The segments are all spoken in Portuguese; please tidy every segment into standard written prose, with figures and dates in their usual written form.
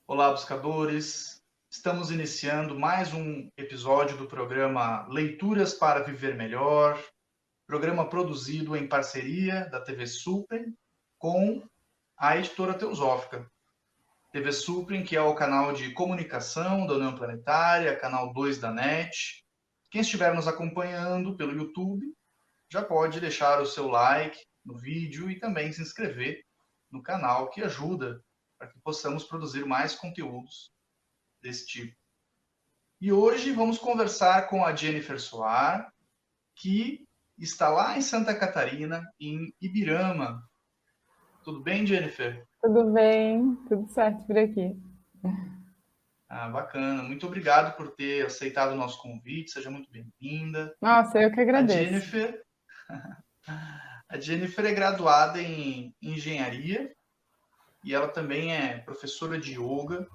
Olá, buscadores! Estamos iniciando mais um episódio do programa Leituras para Viver Melhor, programa produzido em parceria da TV Super com a editora Teosófica. TV Super, que é o canal de comunicação da União Planetária, canal 2 da NET. Quem estiver nos acompanhando pelo YouTube já pode deixar o seu like no vídeo e também se inscrever no canal, que ajuda para que possamos produzir mais conteúdos desse tipo. E hoje vamos conversar com a Jennifer Soar, que está lá em Santa Catarina, em Ibirama. Tudo bem, Jennifer? Tudo bem, tudo certo por aqui. Bacana. Muito obrigado por ter aceitado o nosso convite. Seja muito bem-vinda. Nossa, eu que A agradeço. Jennifer, a Jennifer é graduada em engenharia e ela também é professora de yoga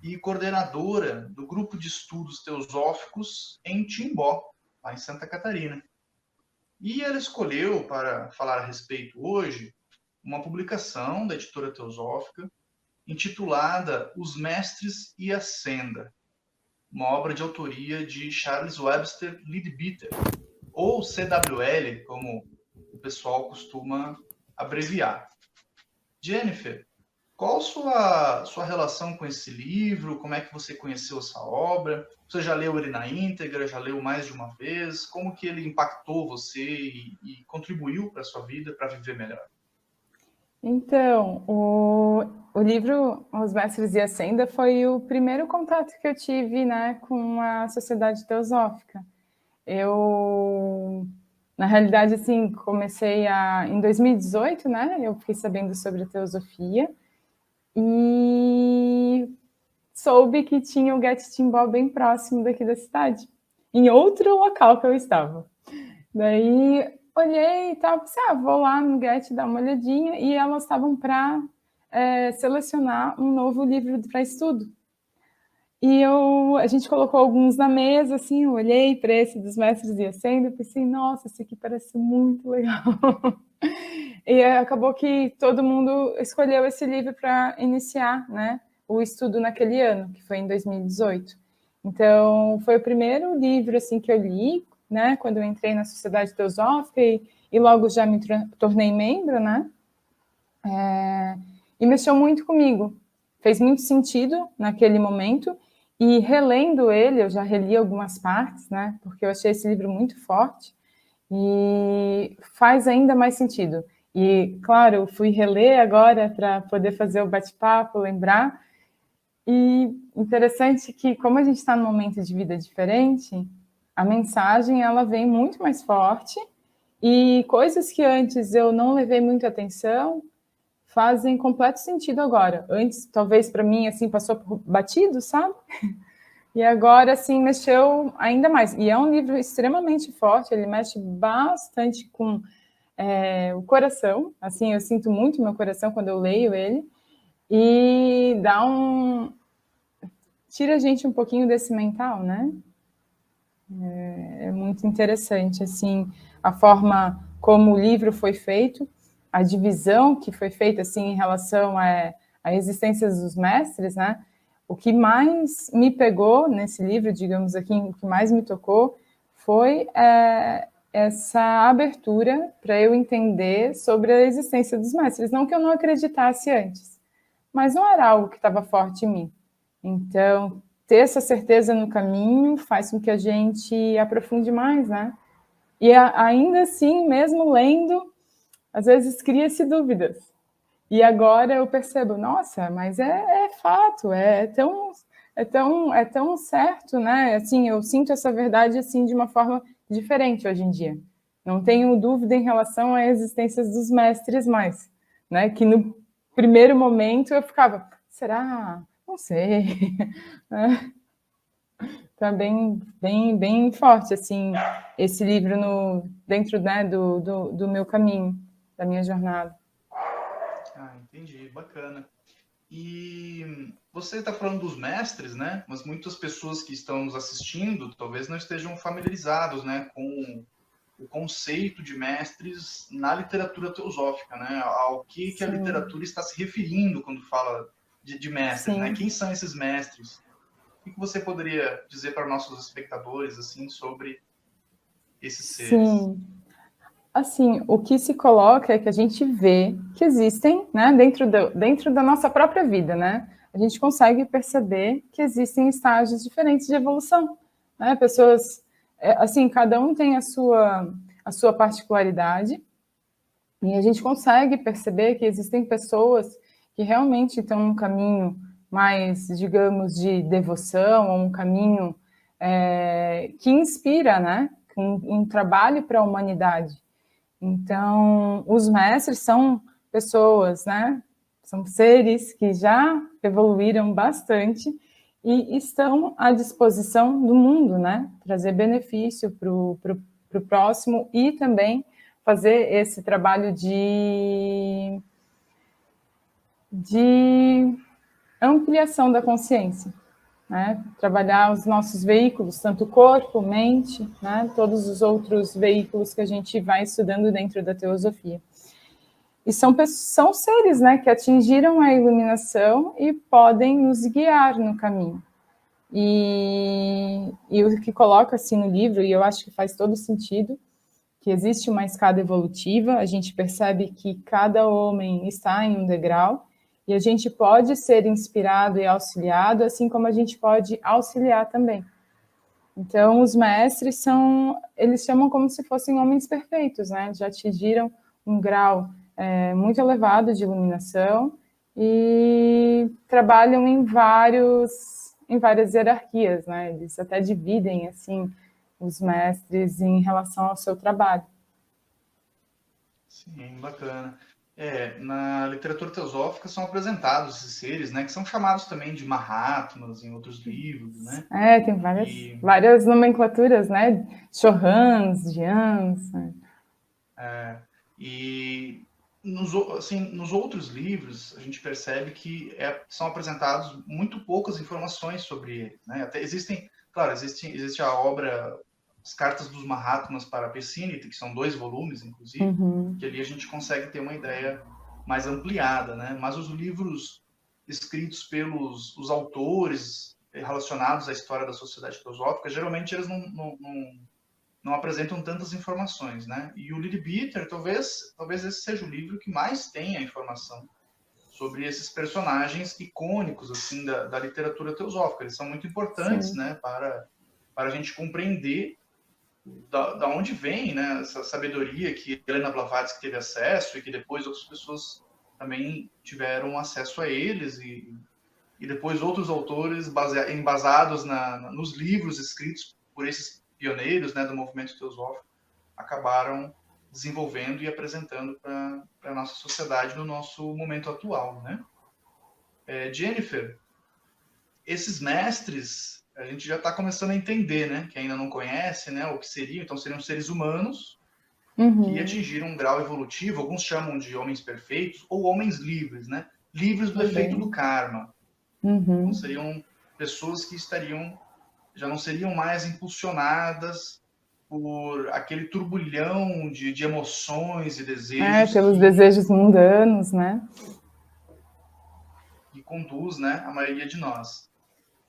e coordenadora do grupo de estudos teosóficos em Timbó, lá em Santa Catarina. E ela escolheu, para falar a respeito hoje, uma publicação da editora Teosófica intitulada Os Mestres e a Senda, uma obra de autoria de Charles Webster Leadbeater, ou CWL, como o pessoal costuma abreviar. Jennifer, qual sua relação com esse livro? Como é que você conheceu essa obra? Você já leu ele na íntegra? Já leu mais de uma vez? Como que ele impactou você e contribuiu para a sua vida, para viver melhor? Então, o livro Os Mestres e a Senda foi o primeiro contato que eu tive, né, com a Sociedade Teosófica. Eu, na realidade, assim, em 2018, né, eu fiquei sabendo sobre a teosofia e soube que tinha o Get Timbó bem próximo daqui da cidade, em outro local que eu estava. Daí olhei e tal, pensei, vou lá no Get dar uma olhadinha, e elas estavam para selecionar um novo livro para estudo. E a gente colocou alguns na mesa, assim, eu olhei para esse dos Mestres e Ascendo e pensei, nossa, esse aqui parece muito legal. E acabou que todo mundo escolheu esse livro para iniciar, né, o estudo naquele ano, que foi em 2018. Então, foi o primeiro livro assim que eu li, né, quando eu entrei na Sociedade Teosófica e logo já me tornei membro, né, e mexeu muito comigo. Fez muito sentido naquele momento, e relendo ele, eu já reli algumas partes, né, porque eu achei esse livro muito forte, e faz ainda mais sentido. E, claro, eu fui reler agora para poder fazer o bate-papo, lembrar. E interessante que, como a gente está num momento de vida diferente, a mensagem ela vem muito mais forte, e coisas que antes eu não levei muita atenção fazem completo sentido agora. Antes, talvez para mim, assim, passou por batido, sabe? E agora, assim, mexeu ainda mais. E é um livro extremamente forte, ele mexe bastante com o coração. Assim, eu sinto muito meu coração quando eu leio ele. E tira a gente um pouquinho desse mental, né? É muito interessante, assim, a forma como o livro foi feito, a divisão que foi feita, assim, em relação à existência dos mestres, né? O que mais me pegou nesse livro, digamos aqui, o que mais me tocou, foi essa abertura para eu entender sobre a existência dos mestres. Não que eu não acreditasse antes, mas não era algo que estava forte em mim. Então, ter essa certeza no caminho faz com que a gente aprofunde mais, né? E ainda assim, mesmo lendo, às vezes cria-se dúvidas. E agora eu percebo, nossa, mas é fato, é tão certo, né? Assim, eu sinto essa verdade assim de uma forma diferente hoje em dia. Não tenho dúvida em relação à existência dos mestres mais, né? Que no primeiro momento eu ficava, será? Não sei. Então, bem forte, assim, esse livro dentro, né, do meu caminho, da minha jornada. Entendi, bacana. E você está falando dos mestres, né? Mas muitas pessoas que estão nos assistindo talvez não estejam familiarizados, né, com o conceito de mestres na literatura teosófica, né? Ao que a Sim. literatura está se referindo quando fala de mestres, né? Quem são esses mestres? O que você poderia dizer para nossos espectadores, assim, sobre esses seres? Sim. Assim, o que se coloca é que a gente vê que existem, né, dentro da nossa própria vida, né? A gente consegue perceber que existem estágios diferentes de evolução, né? Pessoas, assim, cada um tem a sua particularidade, e a gente consegue perceber que existem pessoas que realmente estão num caminho mais, digamos, de devoção, ou um caminho que inspira, né? Um trabalho para a humanidade. Então, os mestres são pessoas, né? São seres que já evoluíram bastante e estão à disposição do mundo, né? Trazer benefício para o próximo e também fazer esse trabalho de ampliação da consciência, né? Trabalhar os nossos veículos, tanto corpo, mente, né? Todos os outros veículos que a gente vai estudando dentro da teosofia. E são seres, né, que atingiram a iluminação e podem nos guiar no caminho. E o que coloca assim no livro, e eu acho que faz todo sentido, que existe uma escada evolutiva, a gente percebe que cada homem está em um degrau, e a gente pode ser inspirado e auxiliado, assim como a gente pode auxiliar também. Então, os mestres eles chamam como se fossem homens perfeitos, né? Já atingiram um grau muito elevado de iluminação e trabalham em várias hierarquias, né? Eles até dividem, assim, os mestres em relação ao seu trabalho. Sim, bacana. Na literatura teosófica são apresentados esses seres, né, que são chamados também de Mahatmas em outros livros, né? Tem várias nomenclaturas, né? Chohans, Dhyans. Né? E nos outros livros a gente percebe que são apresentados muito poucas informações sobre eles, né? Até existe a obra As Cartas dos Mahatmas para Pessinit, que são 2 volumes, inclusive, que ali a gente consegue ter uma ideia mais ampliada, né? Mas os livros escritos pelos os autores relacionados à história da sociedade teosófica, geralmente eles não apresentam tantas informações, né? E o Leadbeater, talvez esse seja o livro que mais tenha informação sobre esses personagens icônicos assim da literatura teosófica. Eles são muito importantes, né, para a gente compreender da onde vem, né, essa sabedoria que Helena Blavatsky teve acesso e que depois outras pessoas também tiveram acesso a eles e depois outros autores embasados nos livros escritos por esses pioneiros, né, do movimento teosófico acabaram desenvolvendo e apresentando para a nossa sociedade no nosso momento atual, né? Jennifer, esses mestres a gente já está começando a entender, né? Que ainda não conhece, né? O que seriam? Então seriam seres humanos que atingiram um grau evolutivo. Alguns chamam de homens perfeitos ou homens livres, né? Livres do efeito do karma. Então seriam pessoas que já não seriam mais impulsionadas por aquele turbulhão de emoções e desejos. Pelos desejos mundanos, né? Que conduz, né, a maioria de nós.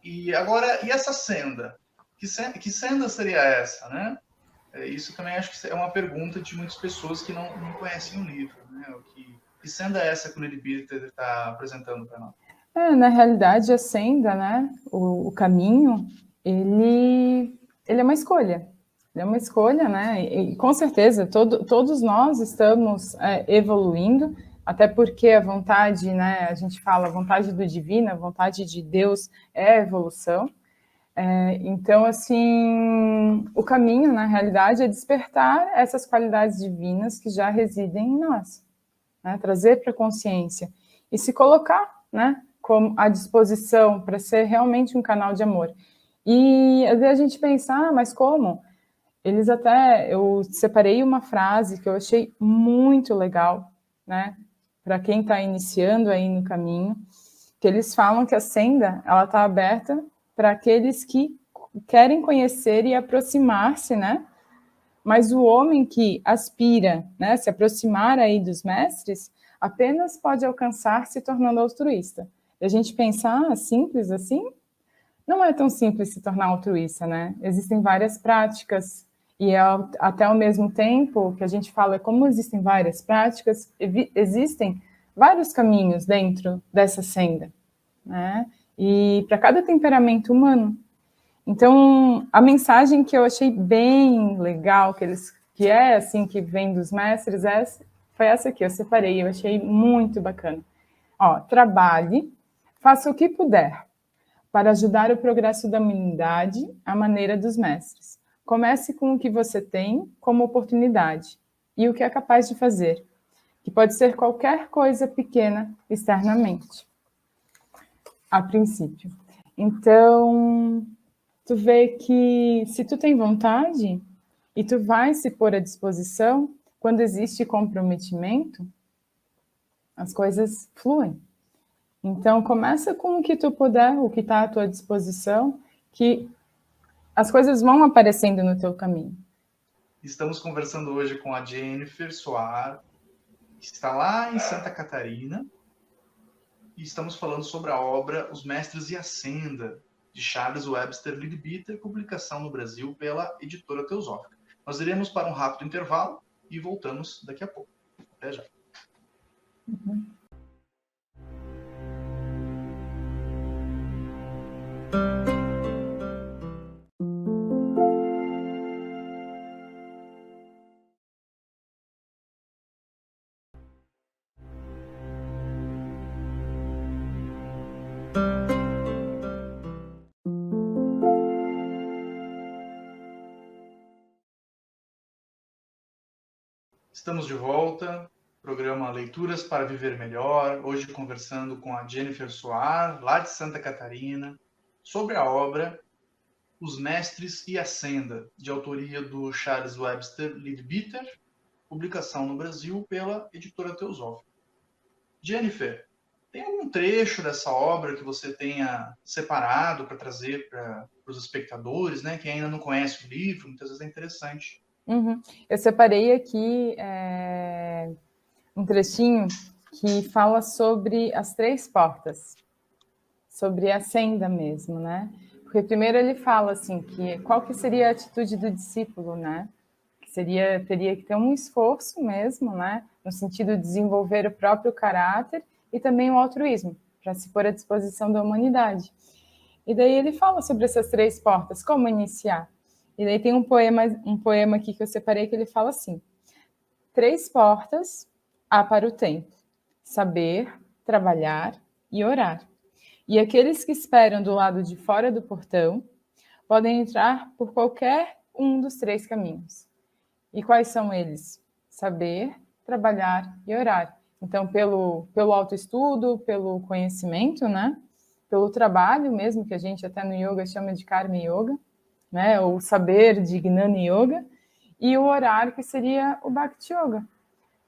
E agora, e essa senda? Que senda seria essa, né? Isso também acho que é uma pergunta de muitas pessoas que não conhecem o livro, né? Que senda é essa que o Leadbeater está apresentando para nós? Na realidade, a senda, né, o caminho, ele é uma escolha. Ele é uma escolha, né? E com certeza, todos nós estamos evoluindo, até porque a vontade, né, a gente fala, a vontade do divino, a vontade de Deus é a evolução. Então, assim, o caminho, na realidade, é despertar essas qualidades divinas que já residem em nós, né? Trazer para a consciência e se colocar, né, como à disposição para ser realmente um canal de amor. E às vezes a gente pensa, mas como? Eu separei uma frase que eu achei muito legal, né, para quem está iniciando aí no caminho, que eles falam que a senda, ela está aberta para aqueles que querem conhecer e aproximar-se, né, mas o homem que aspira, né, se aproximar aí dos mestres, apenas pode alcançar se tornando altruísta. E a gente pensar simples assim, não é tão simples se tornar altruísta, né? Existem várias práticas e até ao mesmo tempo que a gente fala como existem várias práticas, existem vários caminhos dentro dessa senda, né? E para cada temperamento humano. Então, a mensagem que eu achei bem legal, que é assim, que vem dos mestres, foi essa aqui, eu separei, eu achei muito bacana. Ó, trabalhe, faça o que puder para ajudar o progresso da humanidade à maneira dos mestres. Comece com o que você tem como oportunidade e o que é capaz de fazer, que pode ser qualquer coisa pequena externamente, a princípio. Então, tu vê que se tu tem vontade e tu vai se pôr à disposição, quando existe comprometimento, as coisas fluem. Então, começa com o que tu puder, o que está à tua disposição, que as coisas vão aparecendo no teu caminho. Estamos conversando hoje com a Jennifer Soares, que está lá em Santa Catarina, e estamos falando sobre a obra Os Mestres e a Senda, de Charles Webster Leadbeater, publicação no Brasil pela Editora Teosófica. Nós iremos para um rápido intervalo e voltamos daqui a pouco. Até já. Estamos de volta, programa Leituras para Viver Melhor, hoje conversando com a Jennifer Soares, lá de Santa Catarina, sobre a obra Os Mestres e a Senda, de autoria do Charles Webster Leadbeater, publicação no Brasil pela Editora Teosófica. Jennifer, tem algum trecho dessa obra que você tenha separado para trazer para os espectadores, né, que ainda não conhece o livro? Muitas vezes é interessante. Uhum. Eu separei aqui um trechinho que fala sobre as 3 portas, sobre a senda mesmo, né? Porque primeiro ele fala assim que qual que seria a atitude do discípulo, né? Que teria que ter um esforço mesmo, né? No sentido de desenvolver o próprio caráter e também o altruísmo, para se pôr à disposição da humanidade. E daí ele fala sobre essas 3 portas, como iniciar. E daí tem um poema aqui que eu separei que ele fala assim: 3 portas há para o tempo: saber, trabalhar e orar. E aqueles que esperam do lado de fora do portão podem entrar por qualquer um dos 3 caminhos. E quais são eles? Saber, trabalhar e orar. Então, pelo autoestudo, pelo conhecimento, né? Pelo trabalho mesmo, que a gente até no yoga chama de karma yoga, né? O saber de Gnana Yoga, e o orar, que seria o Bhakti Yoga.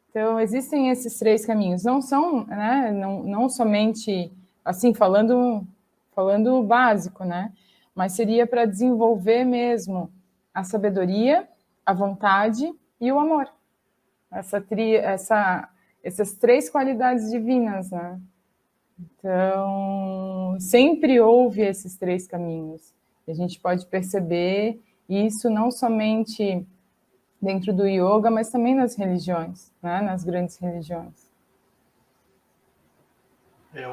Então, existem esses 3 caminhos. Não são, né? Não somente, assim, falando o básico, né? Mas seria para desenvolver mesmo a sabedoria, a vontade e o amor. Essas 3 qualidades divinas, né? Então, sempre houve esses 3 caminhos. A gente pode perceber isso não somente dentro do yoga, mas também nas religiões, né? Nas grandes religiões.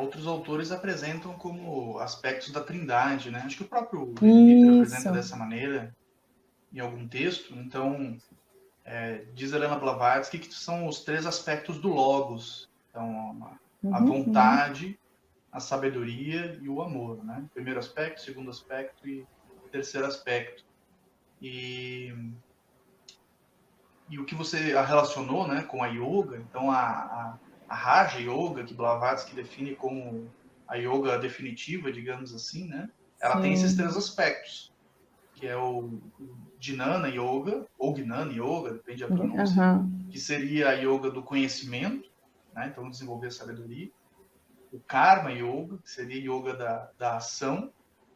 Outros autores apresentam como aspectos da Trindade, né? Acho que o próprio Leadbeater apresenta dessa maneira em algum texto. Então, diz Helena Blavatsky que são os 3 aspectos do Logos. Então, a vontade, a sabedoria e o amor, né? Primeiro aspecto, segundo aspecto e terceiro aspecto. E o que você relacionou, né, com a yoga, então a Raja Yoga, que Blavatsky define como a yoga definitiva, digamos assim, né? Ela tem esses 3 aspectos, que é o Jnana Yoga, ou Gnana Yoga, depende da pronúncia, que seria a yoga do conhecimento, né? Então desenvolver a sabedoria. O Karma Yoga, que seria yoga da ação,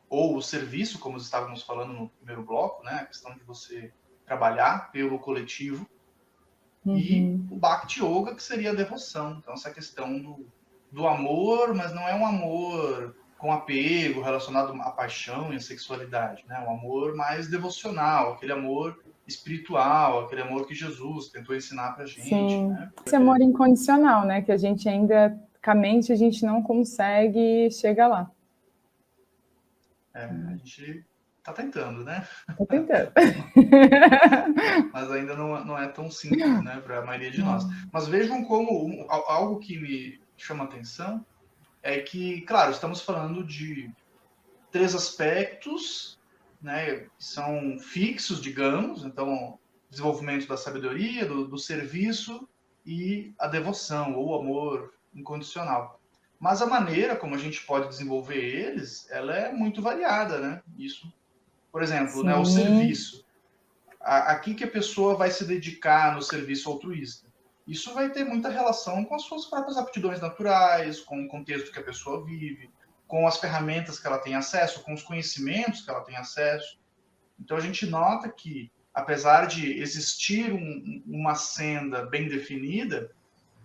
ou o serviço, como estávamos falando no primeiro bloco, né? A questão de você trabalhar pelo coletivo. E o Bhakti Yoga, que seria a devoção. Então, essa questão do amor, mas não é um amor com apego, relacionado à paixão e à sexualidade, né? Um amor mais devocional, aquele amor espiritual, aquele amor que Jesus tentou ensinar pra gente, Sim, né? esse amor incondicional, né? Que a gente ainda, com a mente, a gente não consegue chegar lá. A gente tá tentando, né? Tô tentando. Mas ainda não é tão simples, né, para a maioria de nós. Mas vejam como algo que me chama atenção é que, claro, estamos falando de 3 aspectos, né, que são fixos, digamos, então, desenvolvimento da sabedoria, do serviço e a devoção, ou o amor incondicional. Mas a maneira como a gente pode desenvolver eles, ela é muito variada, né? Isso, por exemplo, né, o Sim, serviço. Aqui que a pessoa vai se dedicar no serviço altruísta. Isso vai ter muita relação com as suas próprias aptidões naturais, com o contexto que a pessoa vive, com as ferramentas que ela tem acesso, com os conhecimentos que ela tem acesso. Então a gente nota que, apesar de existir uma senda bem definida,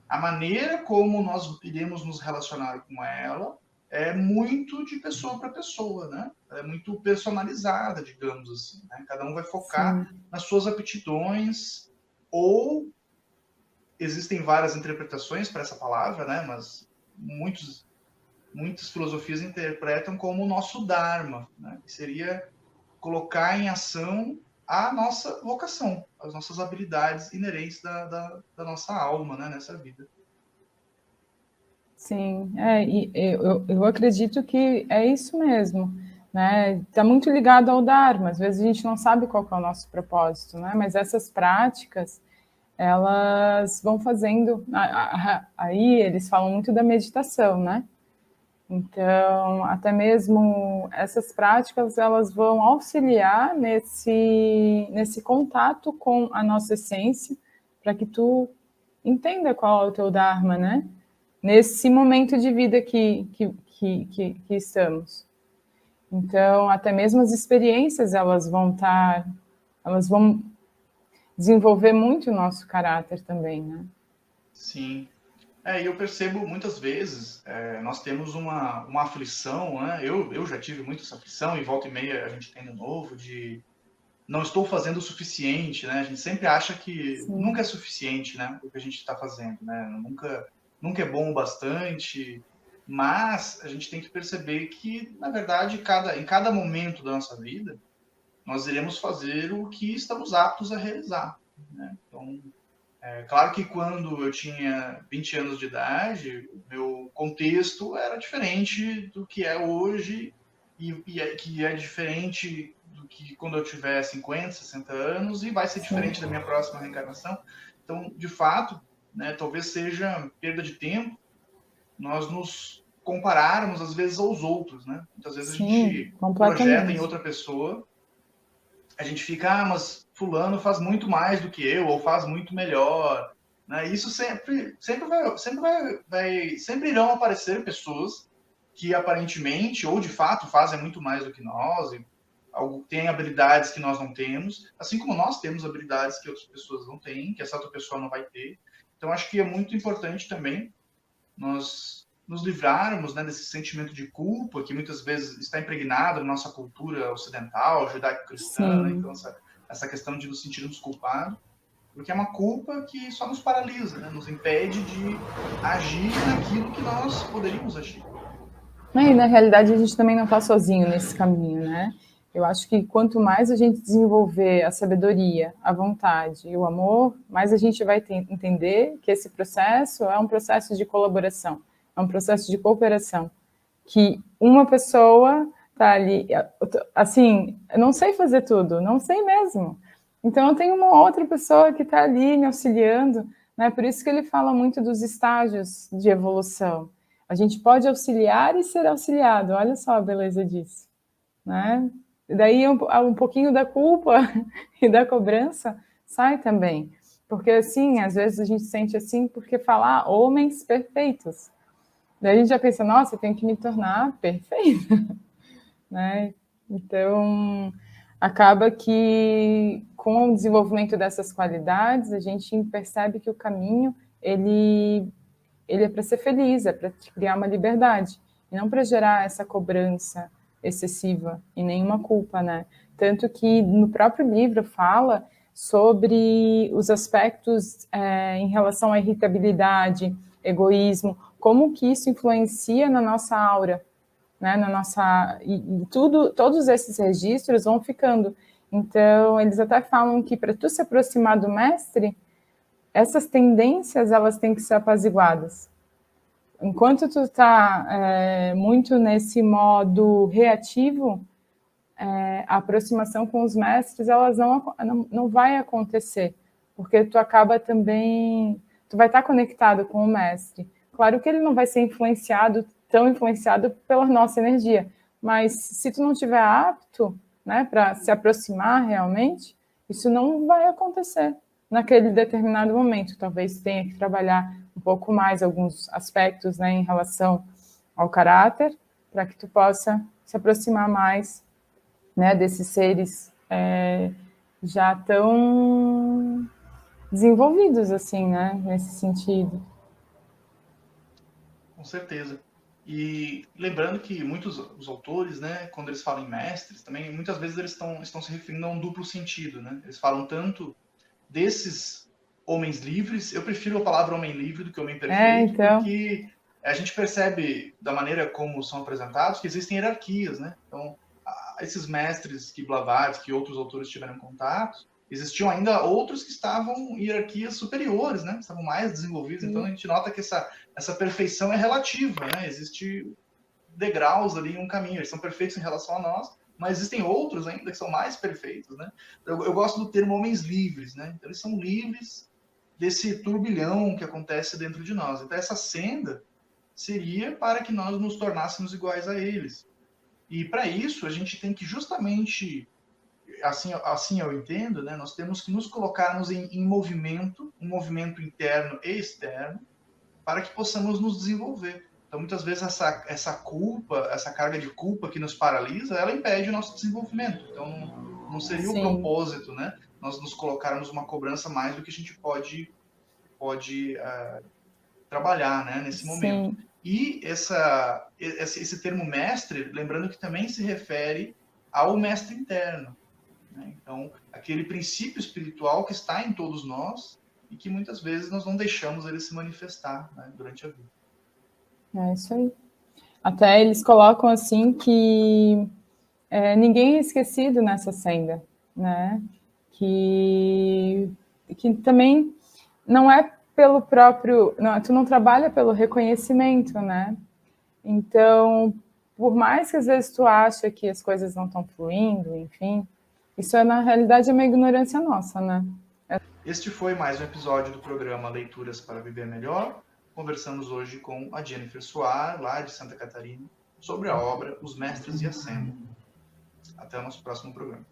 a maneira como nós iremos nos relacionar com ela é muito de pessoa para pessoa, né? É muito personalizada, digamos assim, né? Cada um vai focar sim. nas suas aptidões, ou existem várias interpretações para essa palavra, né? Mas muitas filosofias interpretam como o nosso Dharma, né? Que seria colocar em ação a nossa vocação, as nossas habilidades inerentes da nossa alma, né? Nessa vida. Sim, e eu acredito que é isso mesmo, né? Está muito ligado ao Dharma, às vezes a gente não sabe qual que é o nosso propósito, né? Mas essas práticas, elas vão fazendo, aí eles falam muito da meditação, né? Então, até mesmo essas práticas, elas vão auxiliar nesse contato com a nossa essência, para que tu entenda qual é o teu Dharma, né? Nesse momento de vida que estamos. Então, até mesmo as experiências, elas vão desenvolver muito o nosso caráter também, né? Sim. E eu percebo muitas vezes, nós temos uma aflição, né? Eu já tive muito essa aflição, e volta e meia a gente tem de novo, de não estou fazendo o suficiente, né? A gente sempre acha que Sim, nunca é suficiente, né? O que a gente está fazendo, né? Nunca é bom o bastante, mas a gente tem que perceber que, na verdade, em cada momento da nossa vida, nós iremos fazer o que estamos aptos a realizar, né? Então, é claro que quando eu tinha 20 anos de idade, o meu contexto era diferente do que é hoje, que é diferente do que quando eu tiver 50, 60 anos, e vai ser sim, diferente da minha próxima reencarnação. Então, de fato, né, talvez seja perda de tempo nós nos compararmos, às vezes, aos outros. Né? Muitas vezes a sim, gente projeta em completamente. outra pessoa, a gente fica, mas fulano faz muito mais do que eu, ou faz muito melhor, né? Isso sempre irão aparecer pessoas que aparentemente ou de fato fazem muito mais do que nós, e têm habilidades que nós não temos, assim como nós temos habilidades que outras pessoas não têm, que essa outra pessoa não vai ter. Então acho que é muito importante também nós nos livrarmos, né, desse sentimento de culpa que muitas vezes está impregnado na nossa cultura ocidental, judaico-cristã, né? Então Sim. essa questão de nos sentirmos culpados, porque é uma culpa que só nos paralisa, né? Nos impede de agir naquilo que nós poderíamos agir. E na realidade a gente também não está sozinho nesse caminho, né? Eu acho que quanto mais a gente desenvolver a sabedoria, a vontade e o amor, mais a gente vai entender que esse processo é um processo de colaboração, é um processo de cooperação. Que uma pessoa tá ali, assim, eu não sei fazer tudo, não sei mesmo. Então eu tenho uma outra pessoa que está ali me auxiliando, né? Por isso que ele fala muito dos estágios de evolução. A gente pode auxiliar e ser auxiliado, olha só a beleza disso, né? E daí um pouquinho da culpa e da cobrança sai também. Porque assim, às vezes a gente sente assim porque falar homens perfeitos. Daí a gente já pensa, nossa, eu tenho que me tornar perfeita, né? Então, acaba que com o desenvolvimento dessas qualidades, a gente percebe que o caminho, ele ele é para ser feliz, é para criar uma liberdade, e não para gerar essa cobrança excessiva e nenhuma culpa, né? Tanto que no próprio livro fala sobre os aspectos em relação à irritabilidade, egoísmo, como que isso influencia na nossa aura, né? E todos esses registros vão ficando. Então, eles até falam que para tu se aproximar do mestre, essas tendências elas têm que ser apaziguadas. Enquanto tu está muito nesse modo reativo, a aproximação com os mestres, elas não vai acontecer, porque tu acaba também, tu vai estar conectado com o mestre. Claro que ele não vai ser tão influenciado pela nossa energia, mas se tu não estiver apto, né, para se aproximar realmente, isso não vai acontecer naquele determinado momento. Talvez tenha que trabalhar um pouco mais alguns aspectos, né, em relação ao caráter, para que tu possa se aproximar mais, né, desses seres já tão desenvolvidos, assim, né, nesse sentido. Com certeza. E lembrando que muitos os autores, né, quando eles falam em mestres, também muitas vezes eles estão se referindo a um duplo sentido, né? Eles falam tanto desses homens livres, eu prefiro a palavra homem livre do que homem perfeito, Então, porque a gente percebe da maneira como são apresentados que existem hierarquias, né? Então, esses mestres que Blavatsky e outros autores tiveram contato, existiam ainda outros que estavam em hierarquias superiores, né? Estavam mais desenvolvidos. Então a gente nota que essa perfeição é relativa, né? Existe degraus ali em um caminho. Eles são perfeitos em relação a nós, mas existem outros ainda que são mais perfeitos, né? Eu gosto do termo homens livres, né? Então eles são livres desse turbilhão que acontece dentro de nós. Então essa senda seria para que nós nos tornássemos iguais a eles. E para isso a gente tem que justamente, assim eu entendo, né, nós temos que nos colocarmos em movimento, um movimento interno e externo, para que possamos nos desenvolver. Então, muitas vezes, essa culpa, essa carga de culpa que nos paralisa, ela impede o nosso desenvolvimento. Então, não seria o sim, propósito, né, nós nos colocarmos uma cobrança mais do que a gente pode trabalhar, né, nesse momento. sim, E esse termo mestre, lembrando que também se refere ao mestre interno, né? Então, aquele princípio espiritual que está em todos nós e que muitas vezes nós não deixamos ele se manifestar, né, durante a vida. é isso aí. Até eles colocam assim que ninguém é esquecido nessa senda, né? Que também não é pelo próprio, não, tu não trabalha pelo reconhecimento, né? Então, por mais que às vezes tu acha que as coisas não estão fluindo, enfim, isso na realidade é uma ignorância nossa, né? Este foi mais um episódio do programa Leituras para Viver Melhor. Conversamos hoje com a Jennifer Soar, lá de Santa Catarina, sobre a obra Os Mestres e a Senda. Até o nosso próximo programa.